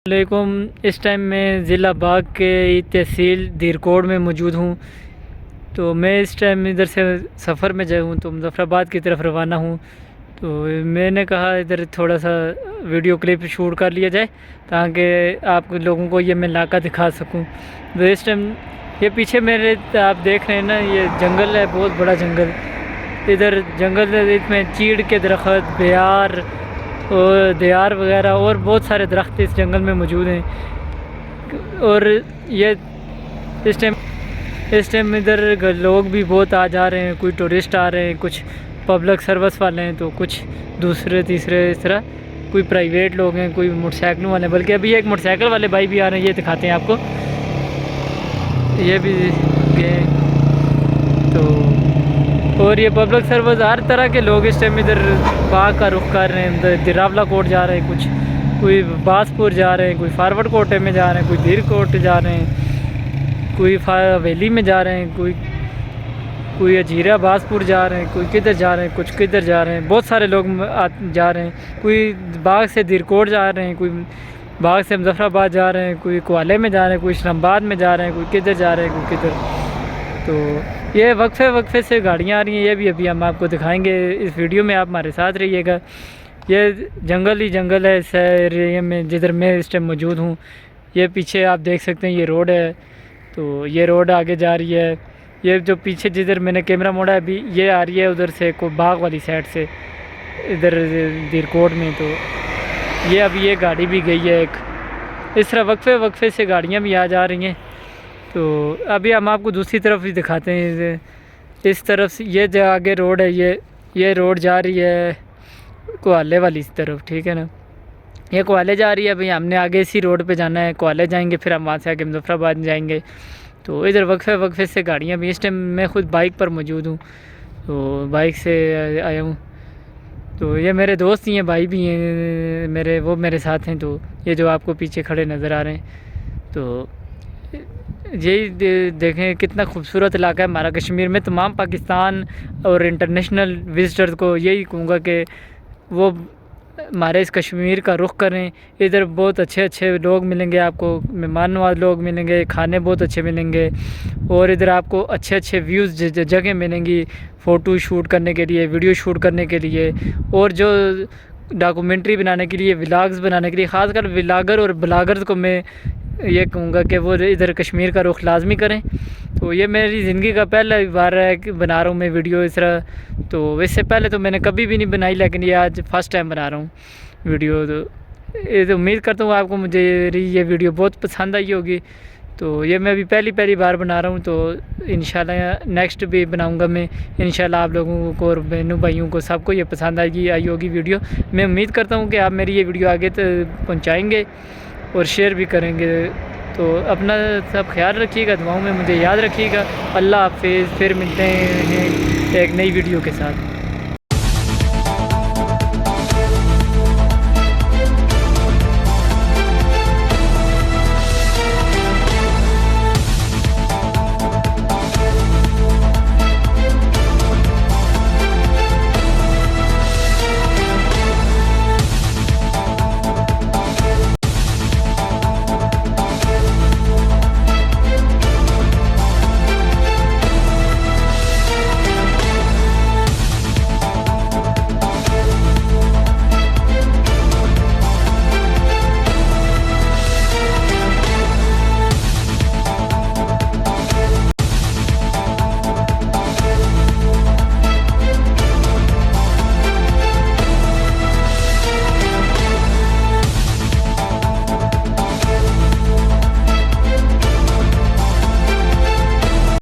वालेकुम। इस टाइम मैं ज़िला बाग के तहसील धीरकोट में मौजूद हूँ। तो मैं इस टाइम इधर से सफ़र में जाऊँ तो मुज़फ़्फ़राबाद की तरफ रवाना हूँ। तो मैंने कहा इधर थोड़ा सा वीडियो क्लिप शूट कर लिया जाए ताकि आप लोगों को ये मैं इलाका दिखा सकूँ। तो इस टाइम ये पीछे मेरे आप देख रहे हैं ना, ये जंगल है, बहुत बड़ा जंगल। इधर जंगल है, इसमें चीड़ के दरख्त, बेयार और देयार वगैरह और बहुत सारे दरख्त इस जंगल में मौजूद हैं। और ये इस टाइम इधर लोग भी बहुत आ जा रहे हैं, कोई टूरिस्ट आ रहे हैं, कुछ पब्लिक सर्विस वाले हैं, तो कुछ दूसरे तीसरे इस तरह कोई प्राइवेट लोग हैं, कोई मोटरसाइकिलों वाले। बल्कि अभी एक मोटरसाइकिल वाले भाई भी आ रहे हैं, ये दिखाते हैं आपको। ये भी गए तो, और ये पब्लिक सर्विस, हर तरह के लोग इस टाइम इधर बाग का रुख कर रहे हैं। दिरावला कोट जा रहे हैं, कुछ कोई बासपुर जा रहे हैं, कोई फारवर्ड कोटे में जा रहे हैं, कोई धीर कोट जा रहे हैं, कोई हवेली में जा रहे हैं, कोई अजीरा बासपुर जा रहे हैं, कोई किधर जा रहे हैं, कुछ किधर जा रहे हैं। बहुत सारे लोग जा रहे हैं। कोई बाग से धीरकोट जा रहे हैं, कोई बाग से मुज़फ़्फ़राबाद जा रहे हैं, कोई कोहाले में जा रहे हैं, कोई इस्लामाबाद में जा रहे हैं, कोई किधर जा रहे हैं, कोई किधर। तो ये वक्फे से गाड़ियाँ आ रही हैं। ये भी अभी हम आपको दिखाएंगे। इस वीडियो में आप हमारे साथ रहिएगा। ये जंगल ही जंगल है इस एरिया में जिधर मैं इस टाइम मौजूद हूँ। ये पीछे आप देख सकते हैं, ये रोड है। तो ये रोड आगे जा रही है। ये जो पीछे जिधर मैंने कैमरा मोड़ा है अभी, ये आ रही है उधर से, को बाग वाली साइड से, इधर धीरकोट में। तो ये अभी ये गाड़ी भी गई है एक। इस तरह वक्फे से गाड़ियाँ भी आ जा रही हैं। तो अभी हम आपको दूसरी तरफ भी दिखाते हैं। इस तरफ से ये जो आगे रोड है, ये रोड जा रही है कोहाले वाली तरफ, ठीक है ना। ये कोहाले जा रही है। भाई हमने आगे इसी रोड पे जाना है, कोहाले जाएंगे, फिर हम वहाँ से आगे मुज़फ़्फ़राबाद जाएंगे। तो इधर वक्फे से गाड़ियाँ भी। इस टाइम मैं ख़ुद बाइक पर मौजूद हूँ, तो बाइक से आया हूँ। तो ये मेरे दोस्त ही हैं, भाई भी हैं मेरे, वो मेरे साथ हैं। तो ये जो आपको पीछे खड़े नज़र आ रहे हैं, तो यही देखें कितना खूबसूरत इलाका है हमारा कश्मीर में। तमाम पाकिस्तान और इंटरनेशनल विज़िटर्स को यही कहूँगा कि वो हमारे इस कश्मीर का रुख करें। इधर बहुत अच्छे लोग मिलेंगे आपको, मेहमान नवाज लोग मिलेंगे, खाने बहुत अच्छे मिलेंगे, और इधर आपको अच्छे व्यूज़ जगह मिलेंगी फ़ोटो शूट करने के लिए, वीडियो शूट करने के लिए, और जो डॉक्यूमेंट्री बनाने के लिए, व्लॉग्स बनाने के लिए। ख़ासकर व्लॉगर और ब्लॉगर्स को मैं ये कहूँगा कि वो इधर कश्मीर का रुख लाजमी करें। तो ये मेरी ज़िंदगी का पहला बार है कि बना रहा हूँ मैं वीडियो इस तरह। तो इससे पहले तो मैंने कभी भी नहीं बनाई, लेकिन ये आज फर्स्ट टाइम बना रहा हूँ वीडियो। तो ये तो उम्मीद करता हूँ आपको मुझे ये वीडियो बहुत पसंद आई होगी। तो ये मैं अभी पहली बार बना रहा हूँ। तो इंशाल्लाह नेक्स्ट भी बनाऊँगा मैं। इंशाल्लाह आप लोगों को और बहनों भाइयों को सबको ये पसंद आई होगी वीडियो। मैं उम्मीद करता हूँ कि आप मेरी ये वीडियो आगे तक पहुँचाएँगे और शेयर भी करेंगे। तो अपना सब ख्याल रखिएगा, दुआओं में मुझे याद रखिएगा। अल्लाह हाफ़िज़। फिर मिलते हैं एक नई वीडियो के साथ।